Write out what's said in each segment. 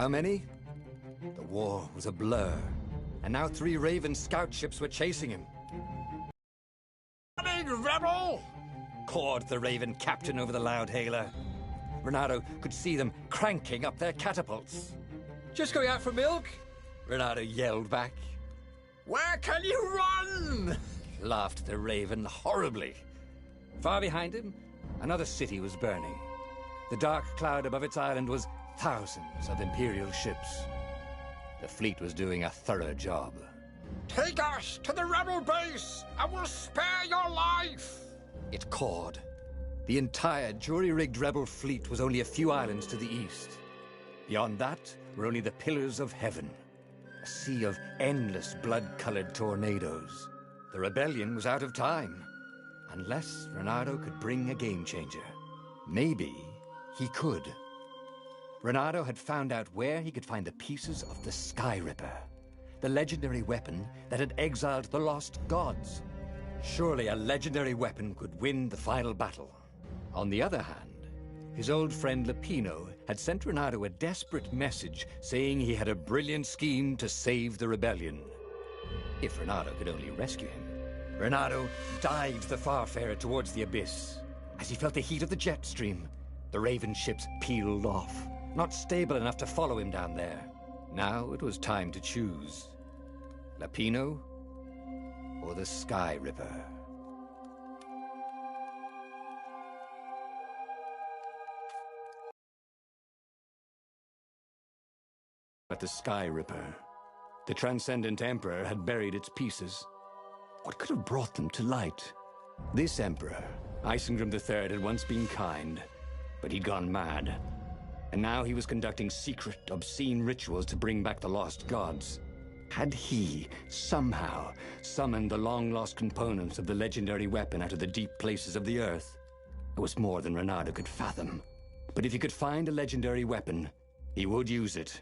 How many? The war was a blur, and now 3 Raven scout ships were chasing him. "Big rebel!" cawed the Raven captain over the loud hailer. Renato could see them cranking up their catapults. "Just going out for milk?" Renato yelled back. "Where can you run?" laughed the Raven horribly. Far behind him, another city was burning. The dark cloud above its island was thousands of Imperial ships. The fleet was doing a thorough job. "Take us to the rebel base, and we'll spare your life!" it cawed. The entire jury-rigged rebel fleet was only a few islands to the east. Beyond that were only the pillars of heaven, a sea of endless blood-colored tornadoes. The rebellion was out of time, unless Renato could bring a game-changer. Maybe he could. Renato had found out where he could find the pieces of the Sky Ripper, the legendary weapon that had exiled the lost gods. Surely a legendary weapon could win the final battle. On the other hand, his old friend Lapino had sent Renato a desperate message saying he had a brilliant scheme to save the rebellion. If Renato could only rescue him. Renato dived the Farfarer towards the abyss. As he felt the heat of the jet stream, the Raven ships peeled off, not stable enough to follow him down there. Now it was time to choose. Lapino or the Sky Ripper? But the Sky Ripper, the Transcendent Emperor, had buried its pieces. What could have brought them to light? This Emperor, Isengrim III, had once been kind, but he'd gone mad. And now he was conducting secret, obscene rituals to bring back the lost gods. Had he, somehow, summoned the long-lost components of the legendary weapon out of the deep places of the earth? It was more than Renato could fathom. But if he could find a legendary weapon, he would use it.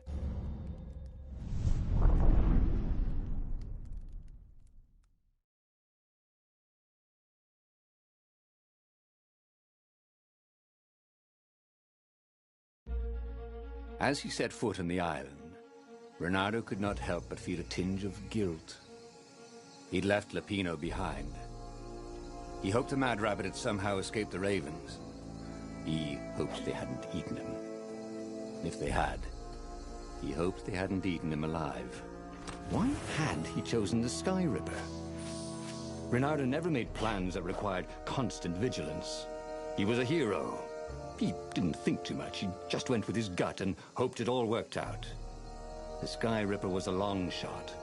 As he set foot on the island, Renato could not help but feel a tinge of guilt. He'd left Lapino behind. He hoped the Mad Rabbit had somehow escaped the Ravens. He hoped they hadn't eaten him. If they had, he hoped they hadn't eaten him alive. Why had he chosen the Sky Ripper? Renato never made plans that required constant vigilance. He was a hero. He didn't think too much. He just went with his gut and hoped it all worked out. The Sky Ripper was a long shot.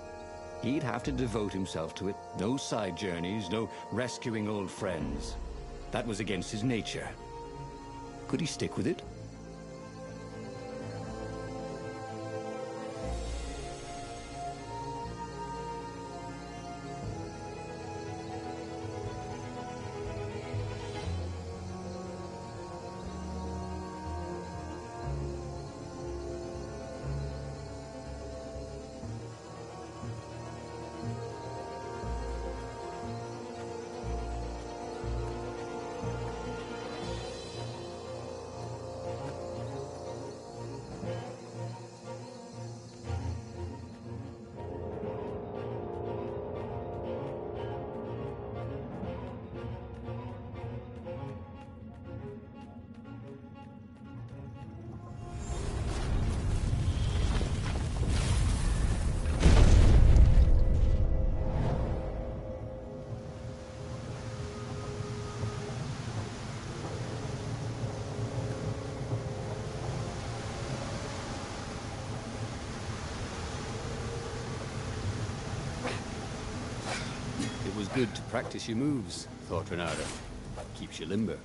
He'd have to devote himself to it. No side journeys, no rescuing old friends. That was against his nature. Could he stick with it? It was good to practice your moves, thought Renato. Keeps you limber.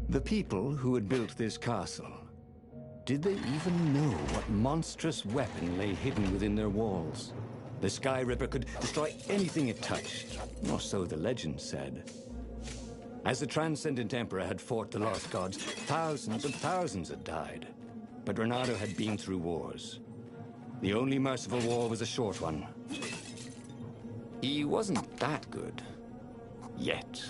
The people who had built this castle, did they even know what monstrous weapon lay hidden within their walls? The Sky Ripper could destroy anything it touched, or so the legend said. As the Transcendent Emperor had fought the lost gods, thousands and thousands had died. But Renato had been through wars. The only merciful war was a short one. He wasn't that good. Yet.